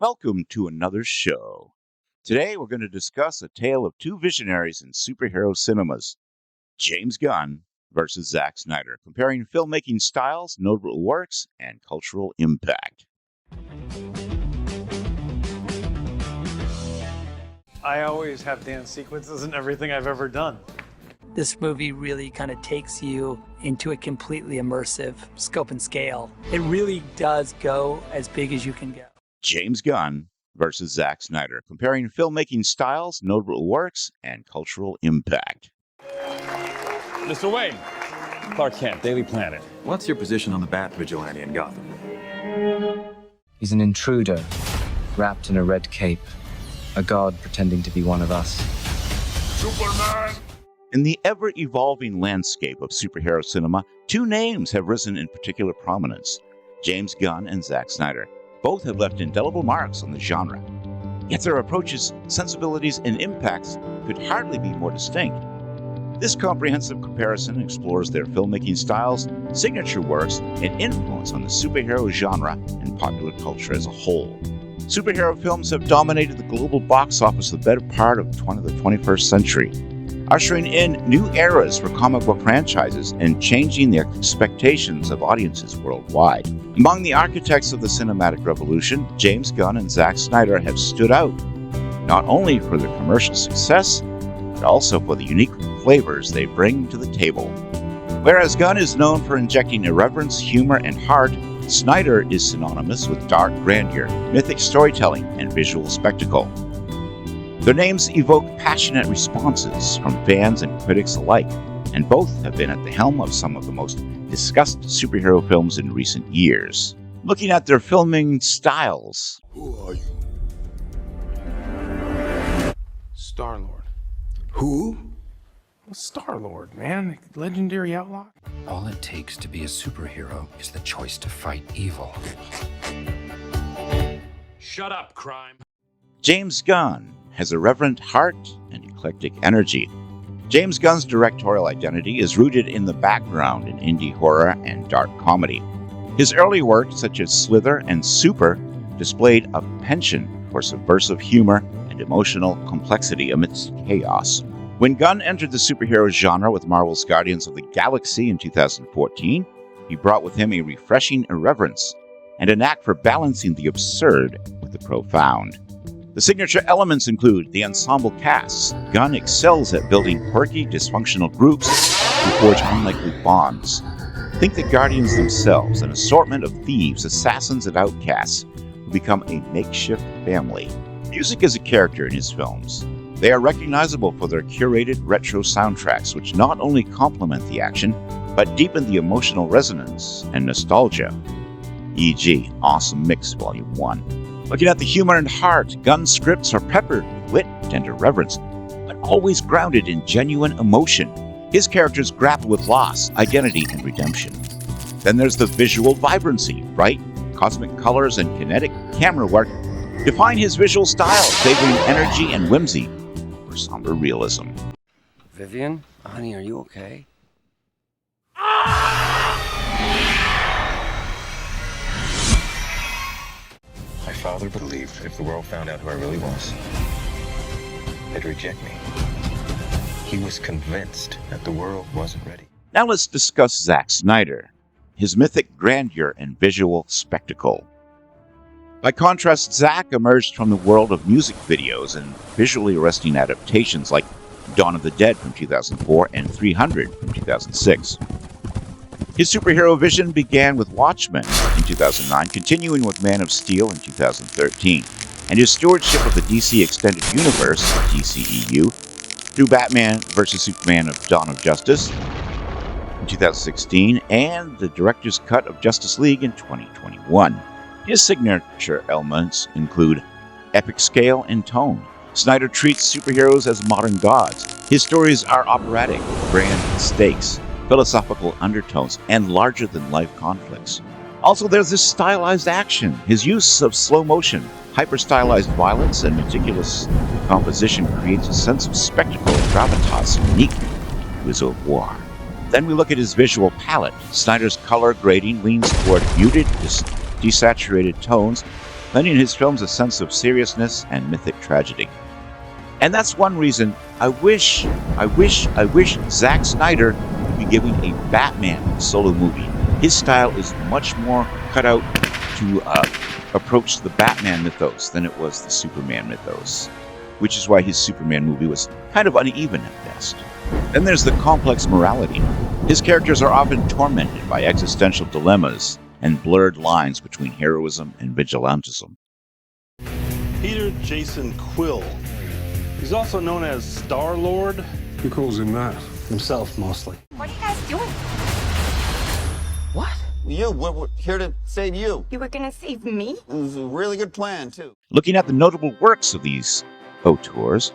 Welcome to another show. Today we're going to discuss a tale of two visionaries in superhero cinemas, James Gunn versus Zack Snyder, comparing filmmaking styles, notable works, and cultural impact. I always have dance sequences in everything I've ever done. This movie really kind of takes you into a completely immersive scope and scale. It really does go as big as you can go. James Gunn versus Zack Snyder, comparing filmmaking styles, notable works, and cultural impact. Mr. Wayne, Clark Kent, Daily Planet. What's your position on the Bat Vigilante in Gotham? He's an intruder, wrapped in a red cape. A god pretending to be one of us. Superman! In the ever-evolving landscape of superhero cinema, two names have risen in particular prominence, James Gunn and Zack Snyder. Both have left indelible marks on the genre. Yet their approaches, sensibilities, and impacts could hardly be more distinct. This comprehensive comparison explores their filmmaking styles, signature works, and influence on the superhero genre and popular culture as a whole. Superhero films have dominated the global box office the better part of the 21st century, ushering in new eras for comic book franchises and changing the expectations of audiences worldwide. Among the architects of the cinematic revolution, James Gunn and Zack Snyder have stood out, not only for their commercial success, but also for the unique flavors they bring to the table. Whereas Gunn is known for injecting irreverence, humor, and heart, Snyder is synonymous with dark grandeur, mythic storytelling, and visual spectacle. Their names evoke passionate responses from fans and critics alike, and both have been at the helm of some of the most discussed superhero films in recent years. Looking at their filming styles. Who are you? Star-Lord. Who? Well, Star-Lord, man. Legendary outlaw. All it takes to be a superhero is the choice to fight evil. Shut up, crime. James Gunn has a reverent heart and eclectic energy. James Gunn's directorial identity is rooted in the background in indie horror and dark comedy. His early work, such as Slither and Super, displayed a penchant for subversive humor and emotional complexity amidst chaos. When Gunn entered the superhero genre with Marvel's Guardians of the Galaxy in 2014, he brought with him a refreshing irreverence and a knack for balancing the absurd with the profound. The signature elements include the ensemble casts. Gunn excels at building quirky, dysfunctional groups who forge unlikely bonds. Think the Guardians themselves, an assortment of thieves, assassins, and outcasts who become a makeshift family. Music is a character in his films. They are recognizable for their curated retro soundtracks, which not only complement the action, but deepen the emotional resonance and nostalgia. E.g., Awesome Mix Volume 1. Looking at the humor and heart, Gunn's scripts are peppered with wit and irreverence, but always grounded in genuine emotion. His characters grapple with loss, identity, and redemption. Then there's the visual vibrancy, bright, cosmic colors, and kinetic camera work define his visual style, favoring energy and whimsy over somber realism. Vivian, honey, are you okay? My father believed if the world found out who I really was, they'd reject me. He was convinced that the world wasn't ready. Now let's discuss Zack Snyder, his mythic grandeur and visual spectacle. By contrast, Zack emerged from the world of music videos and visually arresting adaptations like Dawn of the Dead from 2004 and 300 from 2006. His superhero vision began with Watchmen in 2009, continuing with Man of Steel in 2013, and his stewardship of the DC Extended Universe, DCEU, through Batman vs. Superman of Dawn of Justice in 2016, and the director's cut of Justice League in 2021. His signature elements include epic scale and tone. Snyder treats superheroes as modern gods. His stories are operatic, grand stakes, philosophical undertones, and larger-than-life conflicts. Also, there's this stylized action. His use of slow motion, hyper-stylized violence, and meticulous composition creates a sense of spectacle and gravitas unique to his oeuvre. Then we look at his visual palette. Snyder's color grading leans toward muted, desaturated tones, lending his films a sense of seriousness and mythic tragedy. And that's one reason I wish Zack Snyder would be giving a Batman solo movie. His style is much more cut out to approach the Batman mythos than it was the Superman mythos, which is why his Superman movie was kind of uneven at best. Then there's the complex morality. His characters are often tormented by existential dilemmas and blurred lines between heroism and vigilantism. Peter Jason Quill. He's also known as Star-Lord. Who calls him that? Himself, mostly. What are you guys doing? What? We're here to save you. You were gonna save me? It was a really good plan, too. Looking at the notable works of these auteurs,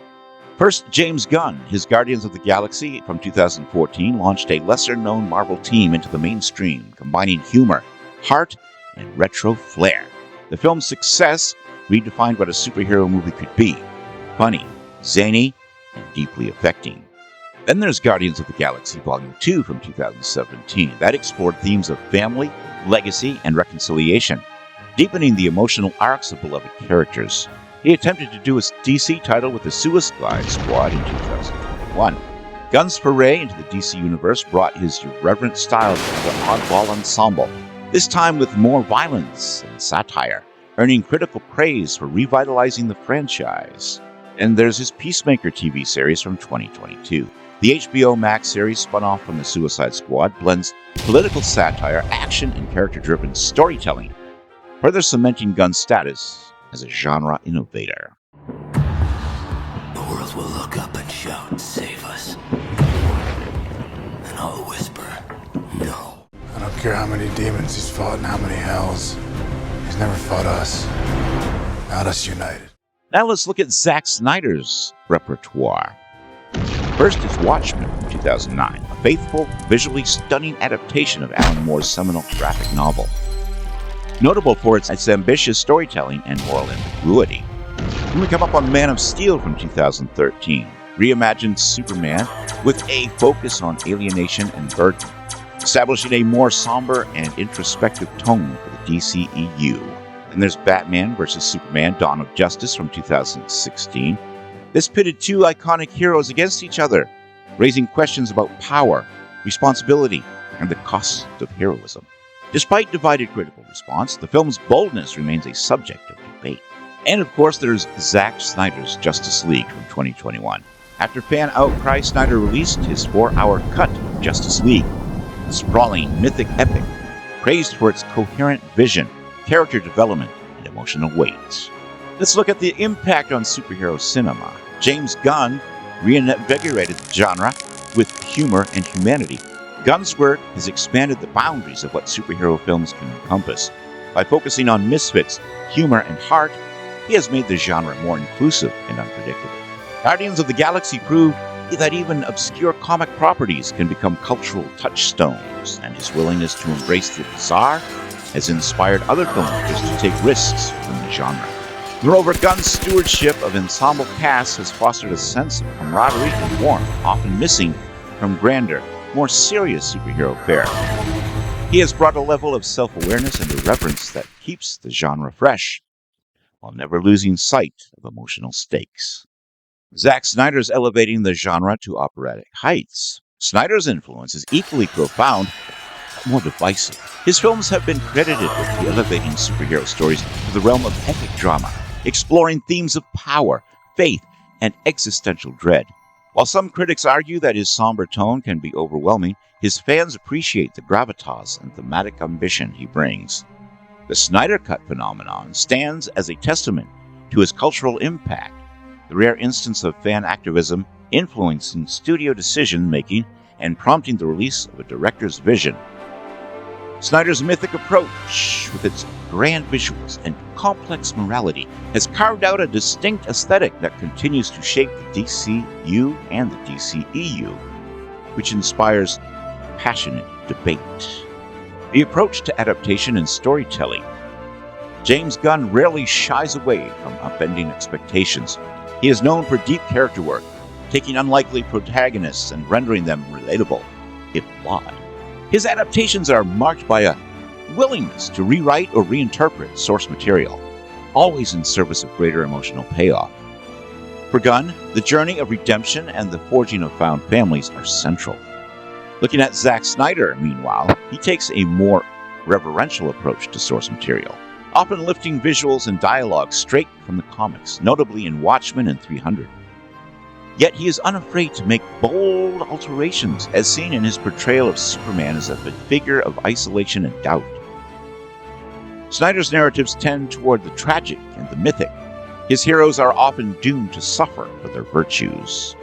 first, James Gunn. His Guardians of the Galaxy from 2014 launched a lesser-known Marvel team into the mainstream, combining humor, heart, and retro flair. The film's success redefined what a superhero movie could be: funny, zany, and deeply affecting. Then there's Guardians of the Galaxy Volume 2 from 2017. That explored themes of family, legacy, and reconciliation, deepening the emotional arcs of beloved characters. He attempted to do a DC title with the Suicide Squad in 2021. Gunn's foray into the DC universe brought his irreverent style to the oddball ensemble, this time with more violence and satire, earning critical praise for revitalizing the franchise. And there's his Peacemaker TV series from 2022. The HBO Max series, spun off from the Suicide Squad, blends political satire, action, and character-driven storytelling, further cementing Gunn's status as a genre innovator. The world will look up and shout, "Save us." And I'll whisper, "No." I don't care how many demons he's fought and how many hells. He's never fought us. Not us united. Now let's look at Zack Snyder's repertoire. First is Watchmen from 2009, a faithful, visually stunning adaptation of Alan Moore's seminal graphic novel. Notable for its ambitious storytelling and moral ambiguity. Then we come up on Man of Steel from 2013, reimagined Superman with a focus on alienation and burden, establishing a more somber and introspective tone for the DCEU. And there's Batman vs. Superman: Dawn of Justice from 2016. This pitted two iconic heroes against each other, raising questions about power, responsibility, and the cost of heroism. Despite divided critical response, the film's boldness remains a subject of debate. And of course, there's Zack Snyder's Justice League from 2021. After fan outcry, Snyder released his 4-hour cut of Justice League, a sprawling mythic epic, praised for its coherent vision, character development, and emotional weight. Let's look at the impact on superhero cinema. James Gunn reinvigorated the genre with humor and humanity. Gunn's work has expanded the boundaries of what superhero films can encompass. By focusing on misfits, humor, and heart, he has made the genre more inclusive and unpredictable. Guardians of the Galaxy proved that even obscure comic properties can become cultural touchstones, and his willingness to embrace the bizarre has inspired other filmmakers to take risks from the genre. Moreover, Gunn's stewardship of ensemble casts has fostered a sense of camaraderie and warmth, often missing from grander, more serious superhero fare. He has brought a level of self-awareness and irreverence that keeps the genre fresh, while never losing sight of emotional stakes. Zack Snyder's elevating the genre to operatic heights. Snyder's influence is equally profound, but more divisive. His films have been credited with elevating superhero stories to the realm of epic drama, exploring themes of power, faith, and existential dread. While some critics argue that his somber tone can be overwhelming, his fans appreciate the gravitas and thematic ambition he brings. The Snyder Cut phenomenon stands as a testament to his cultural impact, the rare instance of fan activism influencing studio decision-making and prompting the release of a director's vision. Snyder's mythic approach, with its grand visuals and complex morality, has carved out a distinct aesthetic that continues to shape the DCU and the DCEU, which inspires passionate debate. The approach to adaptation and storytelling. James Gunn rarely shies away from upending expectations. He is known for deep character work, taking unlikely protagonists and rendering them relatable, if flawed. His adaptations are marked by a willingness to rewrite or reinterpret source material, always in service of greater emotional payoff. For Gunn, the journey of redemption and the forging of found families are central. Looking at Zack Snyder, meanwhile, he takes a more reverential approach to source material, often lifting visuals and dialogue straight from the comics, notably in Watchmen and 300. Yet he is unafraid to make bold alterations, as seen in his portrayal of Superman as a figure of isolation and doubt. Snyder's narratives tend toward the tragic and the mythic. His heroes are often doomed to suffer for their virtues.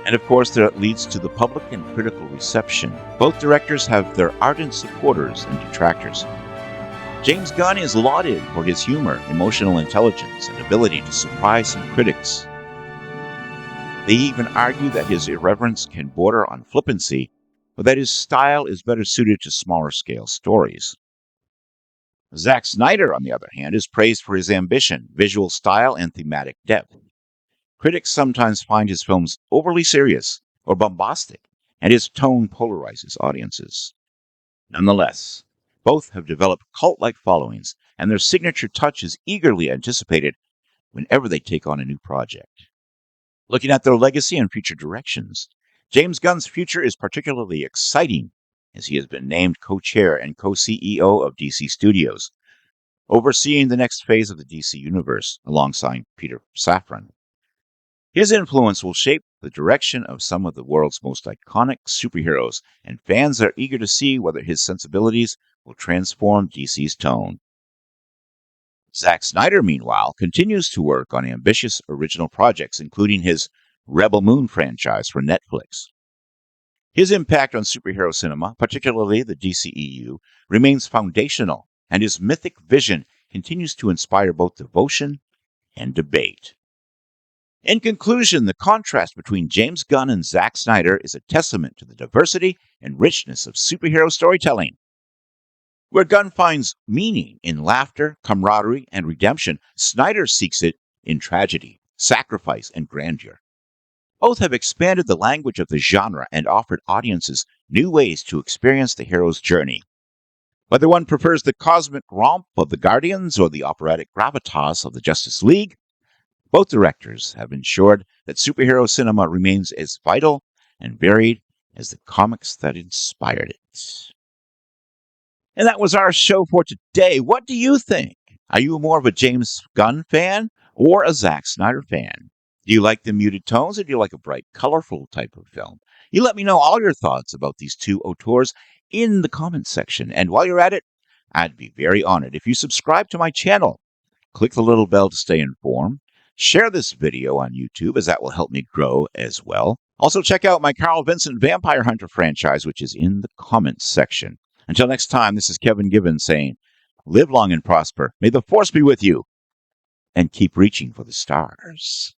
And of course, that leads to the public and critical reception. Both directors have their ardent supporters and detractors. James Gunn is lauded for his humor, emotional intelligence, and ability to surprise some critics. They even argue that his irreverence can border on flippancy, but that his style is better suited to smaller-scale stories. Zack Snyder, on the other hand, is praised for his ambition, visual style, and thematic depth. Critics sometimes find his films overly serious or bombastic, and his tone polarizes audiences. Nonetheless, both have developed cult-like followings, and their signature touch is eagerly anticipated whenever they take on a new project. Looking at their legacy and future directions, James Gunn's future is particularly exciting, as he has been named co-chair and co-CEO of DC Studios, overseeing the next phase of the DC Universe alongside Peter Safran. His influence will shape the direction of some of the world's most iconic superheroes, and fans are eager to see whether his sensibilities will transform DC's tone. Zack Snyder, meanwhile, continues to work on ambitious original projects, including his Rebel Moon franchise for Netflix. His impact on superhero cinema, particularly the DCEU, remains foundational, and his mythic vision continues to inspire both devotion and debate. In conclusion, the contrast between James Gunn and Zack Snyder is a testament to the diversity and richness of superhero storytelling. Where Gunn finds meaning in laughter, camaraderie, and redemption, Snyder seeks it in tragedy, sacrifice, and grandeur. Both have expanded the language of the genre and offered audiences new ways to experience the hero's journey. Whether one prefers the cosmic romp of the Guardians or the operatic gravitas of the Justice League, both directors have ensured that superhero cinema remains as vital and varied as the comics that inspired it. And that was our show for today. What do you think? Are you more of a James Gunn fan or a Zack Snyder fan? Do you like the muted tones, or do you like a bright, colorful type of film? You let me know all your thoughts about these two auteurs in the comments section. And while you're at it, I'd be very honored if you subscribe to my channel. Click the little bell to stay informed. Share this video on YouTube, as that will help me grow as well. Also, check out my Carl Vincent Vampire Hunter franchise, which is in the comments section. Until next time, this is Kevin Gibbon saying, live long and prosper. May the force be with you, and keep reaching for the stars.